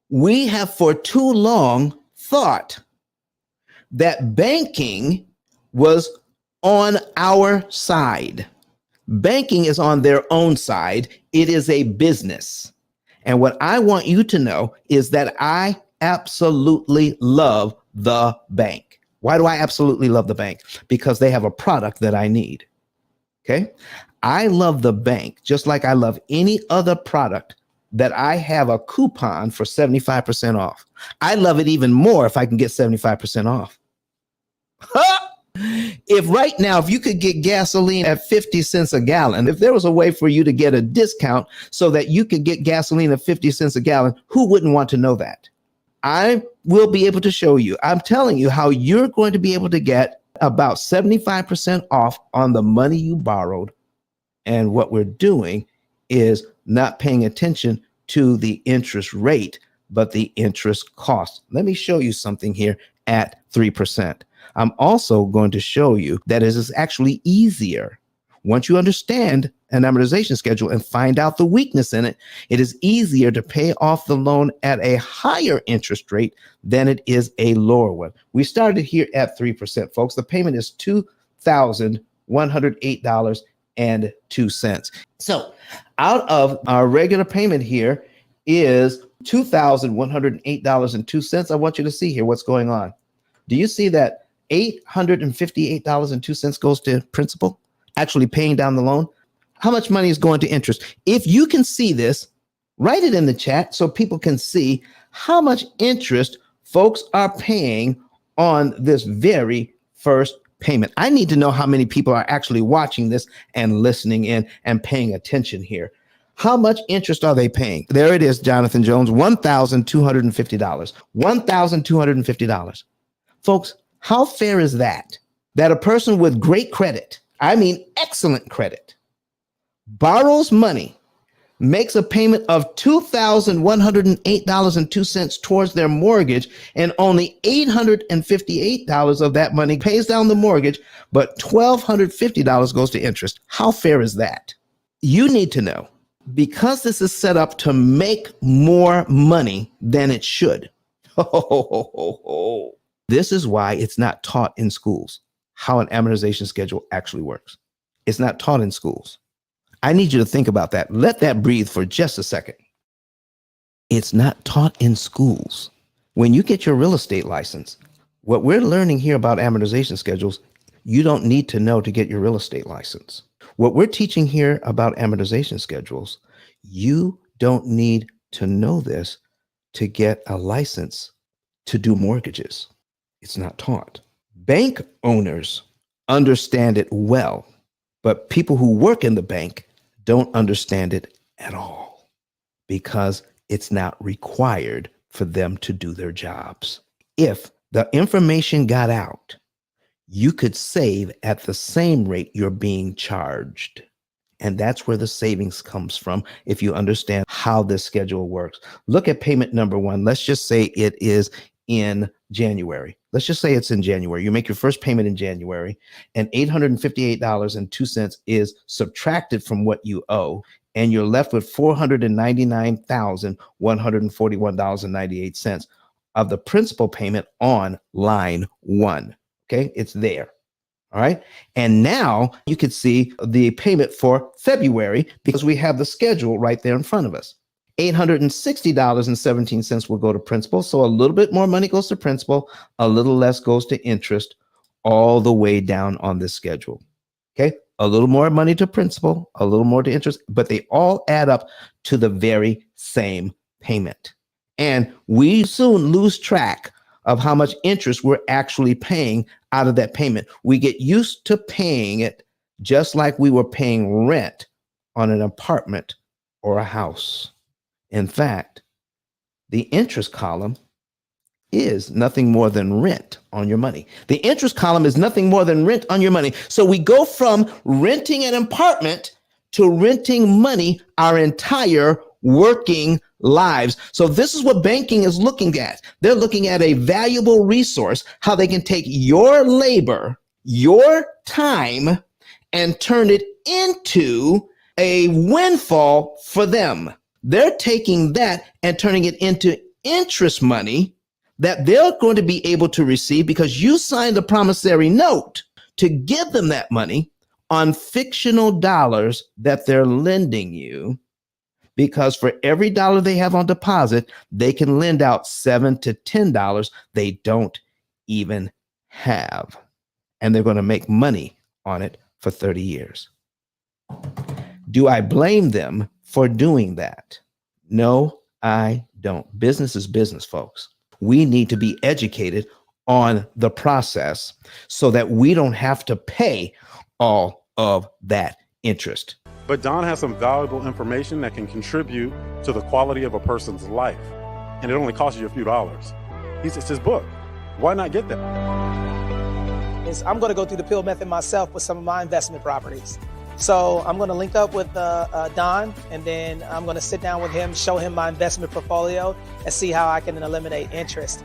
We have for too long thought that banking was on our side. Banking is on their own side. It is a business. And what I want you to know is that I absolutely love the bank. Why do I absolutely love the bank? Because they have a product that I need. Okay. I love the bank just like I love any other product that I have a coupon for 75% off. I love it even more if I can get 75% off. If right now, if you could get gasoline at 50 cents a gallon, if there was a way for you to get a discount so that you could get gasoline at 50 cents a gallon, who wouldn't want to know that? I will be able to show you. I'm telling you how you're going to be able to get about 75% off on the money you borrowed. And what we're doing is not paying attention to the interest rate, but the interest cost. Let me show you something here at 3%. I'm also going to show you that it is actually easier. Once you understand an amortization schedule and find out the weakness in it, it is easier to pay off the loan at a higher interest rate than it is a lower one. We started here at 3%, folks. The payment is $2,108.02. So out of our regular payment here is $2,108.02. I want you to see here what's going on. Do you see that $858.02 goes to principal, actually paying down the loan? How much money is going to interest? If you can see this, write it in the chat so people can see how much interest folks are paying on this very first payment. I need to know how many people are actually watching this and listening in and paying attention here. How much interest are they paying? There it is, Jonathan Jones, $1,250. $1,250. Folks, how fair is that? That a person with great credit, I mean excellent credit, borrows money, makes a payment of $2,108.02 towards their mortgage, and only $858 of that money pays down the mortgage, but $1,250 goes to interest. How fair is that? You need to know, because this is set up to make more money than it should. This is why it's not taught in schools, how an amortization schedule actually works. It's not taught in schools. I need you to think about that. Let that breathe for just a second. It's not taught in schools. When you get your real estate license, what we're learning here about amortization schedules, you don't need to know to get your real estate license. What we're teaching here about amortization schedules, you don't need to know this to get a license to do mortgages. It's not taught. Bank owners understand it well, but people who work in the bank don't understand it at all because it's not required for them to do their jobs. If the information got out, you could save at the same rate you're being charged. And that's where the savings comes from if you understand how this schedule works. Look at payment number one. Let's just say it is in January. Let's just say it's in January. You make your first payment in January, and $858.02 is subtracted from what you owe, and you're left with $499,141.98 of the principal payment on line one. Okay, it's there. All right. And now you could see the payment for February because we have the schedule right there in front of us. $860.17 will go to principal. So a little bit more money goes to principal, a little less goes to interest all the way down on this schedule. Okay. A little more money to principal, a little more to interest, but they all add up to the very same payment. And we soon lose track of how much interest we're actually paying out of that payment. We get used to paying it just like we were paying rent on an apartment or a house. In fact, the interest column is nothing more than rent on your money. The interest column is nothing more than rent on your money. So we go from renting an apartment to renting money our entire working lives. So this is what banking is looking at. They're looking at a valuable resource, how they can take your labor, your time, and turn it into a windfall for them. They're taking that and turning it into interest money that they're going to be able to receive because you signed a promissory note to give them that money on fictional dollars that they're lending you, because for every dollar they have on deposit, they can lend out $7 to $10 they don't even have. And they're going to make money on it for 30 years. Do I blame them for doing that? No, I don't. Business is business, folks. We need to be educated on the process so that we don't have to pay all of that interest. But Don has some valuable information that can contribute to the quality of a person's life. And it only costs you a few dollars. It's his book. Why not get that? I'm going to go through the P.I.L.L method myself with some of my investment properties. So I'm going to link up with Don, and then I'm going to sit down with him, show him my investment portfolio, and see how I can eliminate interest.